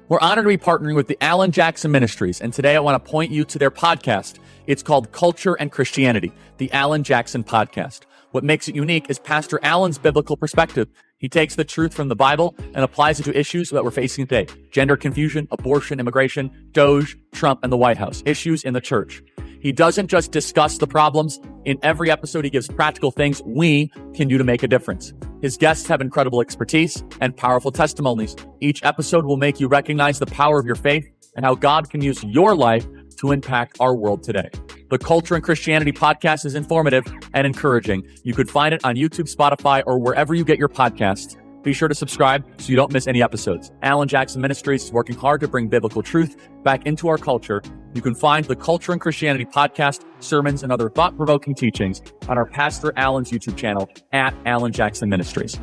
We're honored to be partnering with the Alan Jackson Ministries, and today I want to point you to their podcast. It's called Culture and Christianity, the Alan Jackson Podcast. What makes it unique is Pastor Alan's biblical perspective. He takes the truth from the Bible and applies it to issues that we're facing today: gender confusion, abortion, immigration, Doge, Trump, and the White House, issues in the church. He doesn't just discuss the problems. In every episode, he gives practical things we can do to make a difference. His guests have incredible expertise and powerful testimonies. Each episode will make you recognize the power of your faith and how God can use your life to impact our world today. The Culture and Christianity podcast is informative and encouraging. You could find it on YouTube, Spotify, or wherever you get your podcasts. Be sure to subscribe so you don't miss any episodes. Alan Jackson Ministries is working hard to bring biblical truth back into our culture. You can find the Culture and Christianity podcast, sermons, and other thought-provoking teachings on our Pastor Alan's YouTube channel at Alan Jackson Ministries.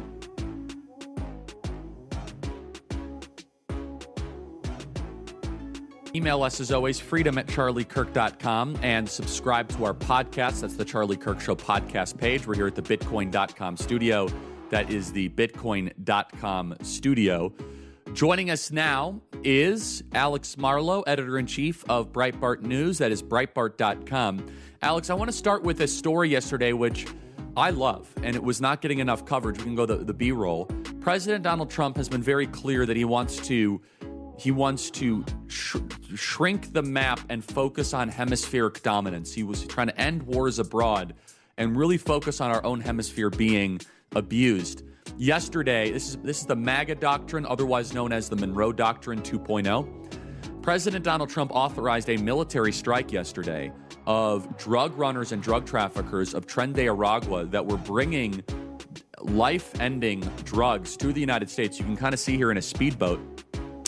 Email us as always, freedom@charliekirk.com, and subscribe to our podcast. That's the Charlie Kirk Show podcast page. We're here at the Bitcoin.com studio. That is the Bitcoin.com studio. Joining us now is Alex Marlow, editor-in-chief of Breitbart News. That is Breitbart.com. Alex, I want to start with a story yesterday, which I love, and it was not getting enough coverage. We can go the B-roll. President Donald Trump has been very clear that he wants to shrink the map and focus on hemispheric dominance. He was trying to end wars abroad and really focus on our own hemisphere being abused. Yesterday, this is the MAGA doctrine, otherwise known as the Monroe Doctrine 2.0. President Donald Trump authorized a military strike yesterday of drug runners and drug traffickers of Tren de Aragua that were bringing life-ending drugs to the United States. You can kind of see here in a speedboat.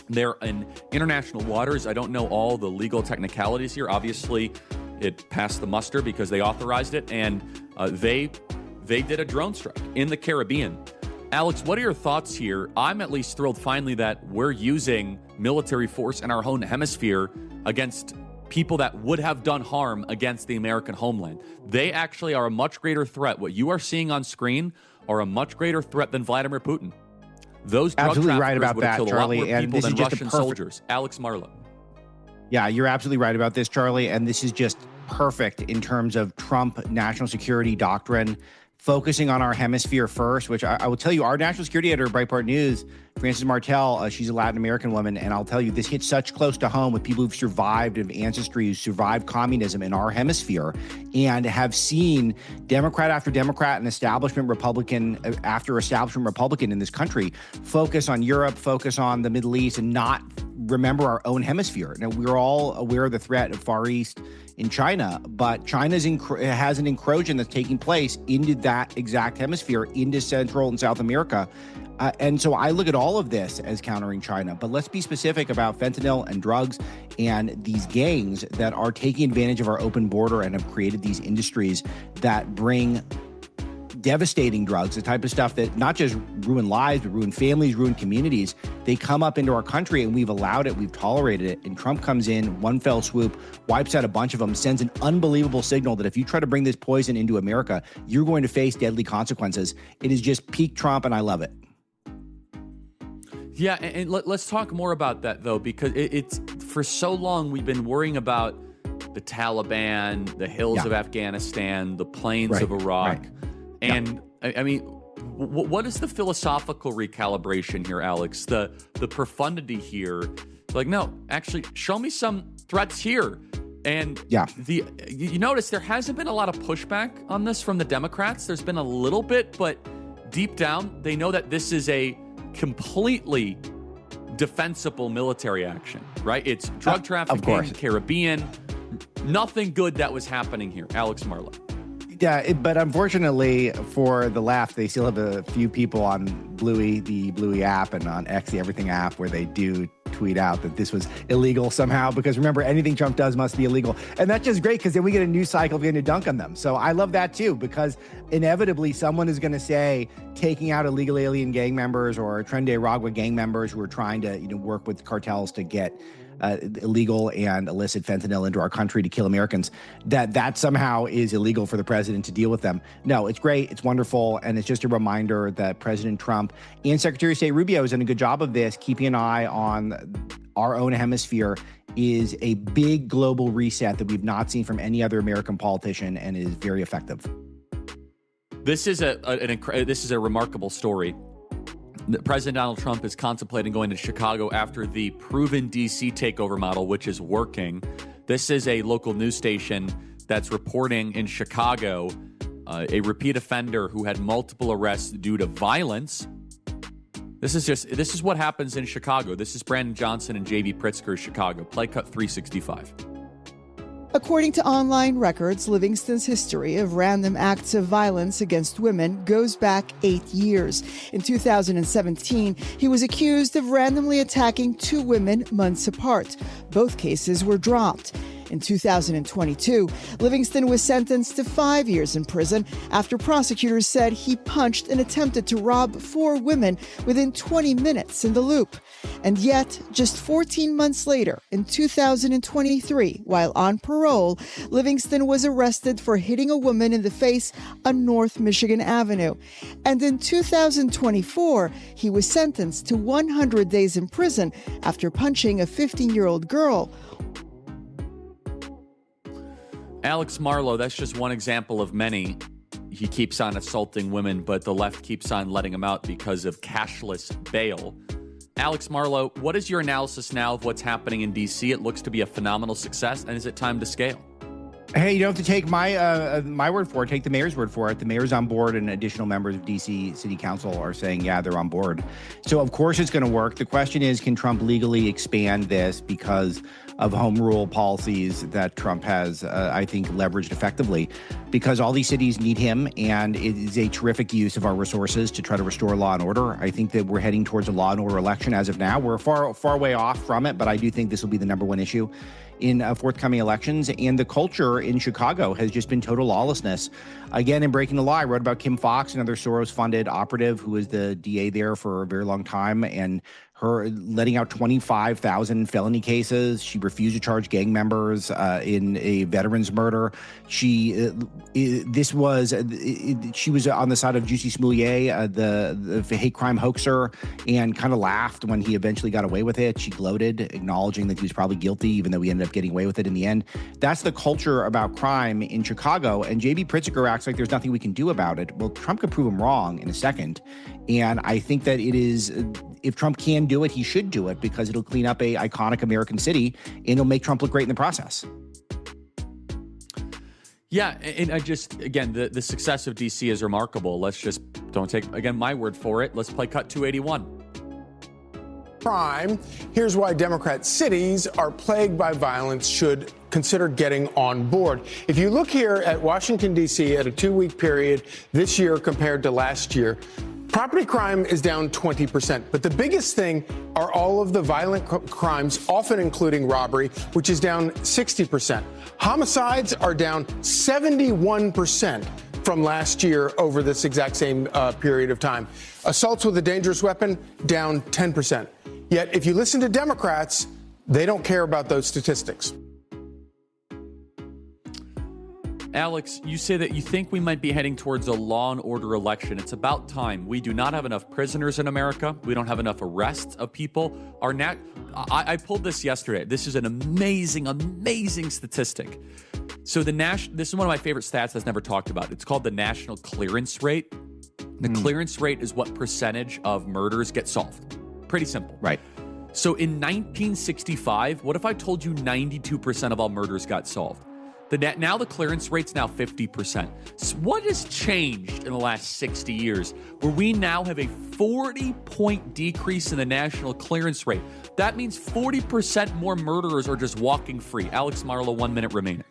They're in international waters. I don't know all the legal technicalities here. Obviously, it passed the muster because they authorized it, and they did a drone strike in the Caribbean. Alex, what are your thoughts here? I'm at least thrilled finally that we're using military force in our own hemisphere against people that would have done harm against the American homeland. They actually are a much greater threat. What you are seeing on screen are a much greater threat than Vladimir Putin. Those drug absolutely right traffickers about would have that, killed Charlie. a lot more And people this is than just Russian soldiers. Alex Marlow. Yeah, you're absolutely right about this, Charlie. And this is just perfect in terms of Trump national security doctrine, focusing on our hemisphere first, which I will tell you, our national security editor at Breitbart News, Frances Martel, she's a Latin American woman, and I'll tell you, this hits such close to home with people who've survived, of ancestry who survived communism in our hemisphere and have seen Democrat after Democrat and establishment Republican after establishment Republican in this country focus on Europe, focus on the Middle East, and not remember our own hemisphere. Now, we're all aware of the threat of Far East in China, but China has an encroachment that's taking place into that exact hemisphere, into Central and South America. And so I look at all of this as countering China. But let's be specific about fentanyl and drugs and these gangs that are taking advantage of our open border and have created these industries that bring devastating drugs, the type of stuff that not just ruin lives, but ruin families, ruin communities. They come up into our country and we've allowed it, we've tolerated it. And Trump comes in, one fell swoop, wipes out a bunch of them, sends an unbelievable signal that if you try to bring this poison into America, you're going to face deadly consequences. It is just peak Trump, and I love it. Yeah, and let's talk more about that, though, because it's for so long we've been worrying about the Taliban, the hills of Afghanistan, the plains of Iraq. Right. And I mean, what is the philosophical recalibration here, Alex? The profundity here? Like, no, actually, show me some threats here. And you notice there hasn't been a lot of pushback on this from the Democrats. There's been a little bit, but deep down, they know that this is a completely defensible military action, right? It's drug trafficking, Caribbean, nothing good that was happening here. Alex Marlow. Yeah, but unfortunately for the left, they still have a few people on Bluey, the Bluey app, and on X, the Everything app, where they do tweet out that this was illegal somehow, because remember, anything Trump does must be illegal. And that's just great, because then we get a news cycle beginning to dunk on them. So I love that too, because inevitably someone is going to say taking out illegal alien gang members or Tren de Aragua gang members who are trying to work with cartels to get illegal and illicit fentanyl into our country to kill Americans, that somehow is illegal for the president to deal with them. No, it's great. It's wonderful. And it's just a reminder that President Trump and Secretary of State Rubio has done a good job of this, keeping an eye on our own hemisphere is a big global reset that we've not seen from any other American politician and is very effective. This is a remarkable story. President Donald Trump is contemplating going to Chicago after the proven D.C. takeover model, which is working. This is a local news station that's reporting in Chicago a repeat offender who had multiple arrests due to violence. This is what happens in Chicago. This is Brandon Johnson and J.B. Pritzker's Chicago. Play cut 365. According to online records, Livingston's history of random acts of violence against women goes back 8 years. In 2017, he was accused of randomly attacking 2 women months apart. Both cases were dropped. In 2022, Livingston was sentenced to 5 years in prison after prosecutors said he punched and attempted to rob 4 women within 20 minutes in the Loop. And yet, just 14 months later, in 2023, while on parole, Livingston was arrested for hitting a woman in the face on North Michigan Avenue. And in 2024, he was sentenced to 100 days in prison after punching a 15-year-old girl. Alex Marlow, that's just one example of many. He keeps on assaulting women, but the left keeps on letting him out because of cashless bail. Alex Marlow, what is your analysis now of what's happening in D.C.? It looks to be a phenomenal success, and is it time to scale? Hey, you don't have to take my word for it. Take the mayor's word for it. The mayor's on board, and additional members of D.C. City Council are saying, yeah, they're on board. So, of course, it's going to work. The question is, can Trump legally expand this because of home rule policies that Trump has, I think, leveraged effectively? Because all these cities need him, and it is a terrific use of our resources to try to restore law and order. I think that we're heading towards a law and order election as of now. We're far way off from it, but I do think this will be the number one issue in forthcoming elections. And the culture in Chicago has just been total lawlessness. Again, in Breaking the Law, I wrote about Kim Foxx, another Soros-funded operative who was the DA there for a very long time, and her letting out 25,000 felony cases. She refused to charge gang members in a veteran's murder. She was on the side of Jussie Smollett, the hate crime hoaxer, and kind of laughed when he eventually got away with it. She gloated, acknowledging that he was probably guilty, even though he ended up getting away with it in the end. That's the culture about crime in Chicago. And J.B. Pritzker acts like there's nothing we can do about it. Well, Trump could prove him wrong in a second. And I think that it is, if Trump can do it, he should do it, because it'll clean up a iconic American city and it'll make Trump look great in the process. Yeah, and again, the success of D.C. is remarkable. Let's just, don't take, again, my word for it. Let's play cut 281. Crime. Here's why Democrat cities are plagued by violence should consider getting on board. If you look here at Washington, D.C., at a 2-week period this year compared to last year, property crime is down 20%. But the biggest thing are all of the violent crimes, often including robbery, which is down 60%. Homicides are down 71% from last year over this exact same period of time. Assaults with a dangerous weapon down 10%. Yet, if you listen to Democrats, they don't care about those statistics. Alex, you say that you think we might be heading towards a law and order election. It's about time. We do not have enough prisoners in America. We don't have enough arrests of people. I pulled this yesterday. This is an amazing statistic. So this is one of my favorite stats that's never talked about. It's called the national clearance rate. The clearance rate is what percentage of murders get solved. Pretty simple. Right. So in 1965, what if I told you 92% of all murders got solved? Now the clearance rate's now 50%. So what has changed in the last 60 years where we now have a 40-point decrease in the national clearance rate? That means 40% more murderers are just walking free. Alex Marlow, 1 minute remaining.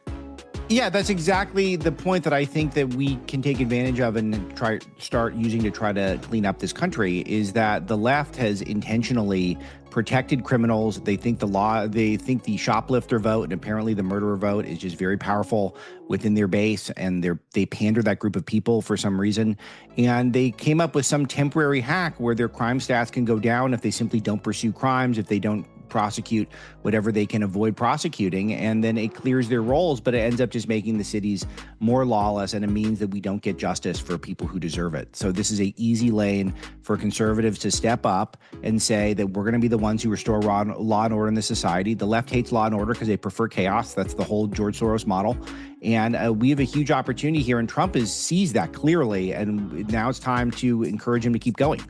Yeah, that's exactly the point that I think that we can take advantage of and start using to try to clean up this country, is that the left has intentionally protected criminals. They think the shoplifter vote and apparently the murderer vote is just very powerful within their base, and they pander that group of people for some reason. And they came up with some temporary hack where their crime stats can go down if they simply don't pursue crimes, if they don't prosecute whatever they can avoid prosecuting, and then it clears their roles, but it ends up just making the cities more lawless, and it means that we don't get justice for people who deserve it. So this is an easy lane for conservatives to step up and say that we're going to be the ones who restore law and order in the society. The left hates law and order because they prefer chaos. That's the whole George Soros model. And we have a huge opportunity here, and Trump sees that clearly, and now it's time to encourage him to keep going.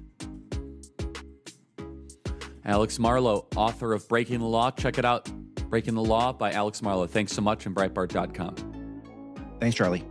Alex Marlow, author of Breaking the Law. Check it out, Breaking the Law by Alex Marlow. Thanks so much, and Breitbart.com. Thanks, Charlie.